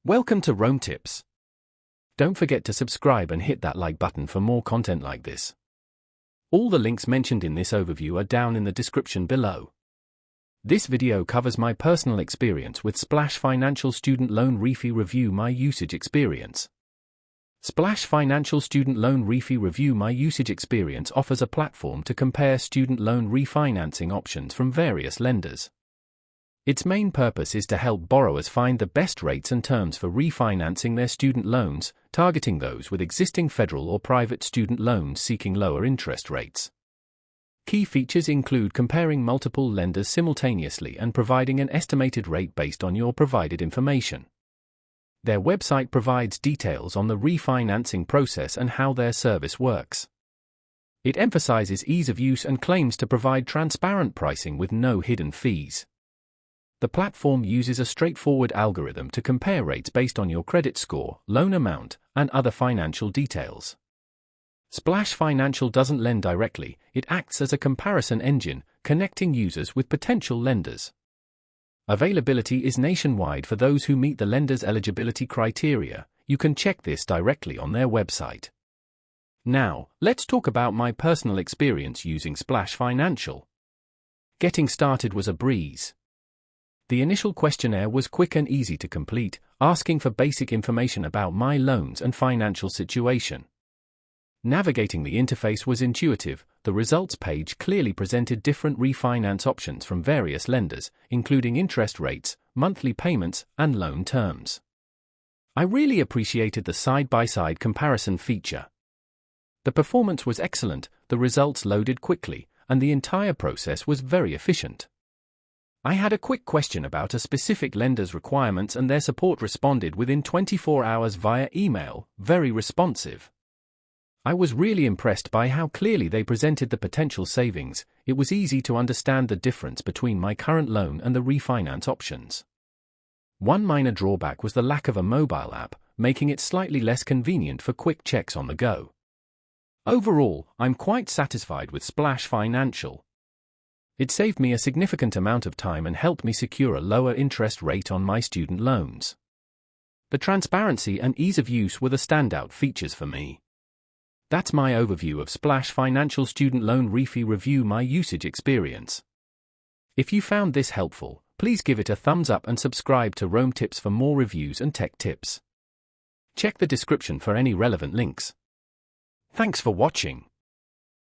Welcome to Rome Tips. Don't forget to subscribe and hit that like button for more content like this. All the links mentioned in this overview are down in the description below. This video covers my personal experience with Splash Financial Student Loan Refi Review My Usage Experience. Splash Financial Student Loan Refi Review My Usage Experience offers a platform to compare student loan refinancing options from various lenders. Its main purpose is to help borrowers find the best rates and terms for refinancing their student loans, targeting those with existing federal or private student loans seeking lower interest rates. Key features include comparing multiple lenders simultaneously and providing an estimated rate based on your provided information. Their website provides details on the refinancing process and how their service works. It emphasizes ease of use and claims to provide transparent pricing with no hidden fees. The platform uses a straightforward algorithm to compare rates based on your credit score, loan amount, and other financial details. Splash Financial doesn't lend directly, it acts as a comparison engine, connecting users with potential lenders. Availability is nationwide for those who meet the lender's eligibility criteria. You can check this directly on their website. Now, let's talk about my personal experience using Splash Financial. Getting started was a breeze. The initial questionnaire was quick and easy to complete, asking for basic information about my loans and financial situation. Navigating the interface was intuitive. The results page clearly presented different refinance options from various lenders, including interest rates, monthly payments, and loan terms. I really appreciated the side-by-side comparison feature. The performance was excellent, the results loaded quickly, and the entire process was very efficient. I had a quick question about a specific lender's requirements and their support responded within 24 hours via email, very responsive. I was really impressed by how clearly they presented the potential savings. It was easy to understand the difference between my current loan and the refinance options. One minor drawback was the lack of a mobile app, making it slightly less convenient for quick checks on the go. Overall, I'm quite satisfied with Splash Financial. It saved me a significant amount of time and helped me secure a lower interest rate on my student loans. The transparency and ease of use were the standout features for me. That's my overview of Splash Financial Student Loan Refi Review My Usage Experience. If you found this helpful, please give it a thumbs up and subscribe to Rome Tips for more reviews and tech tips. Check the description for any relevant links. Thanks for watching.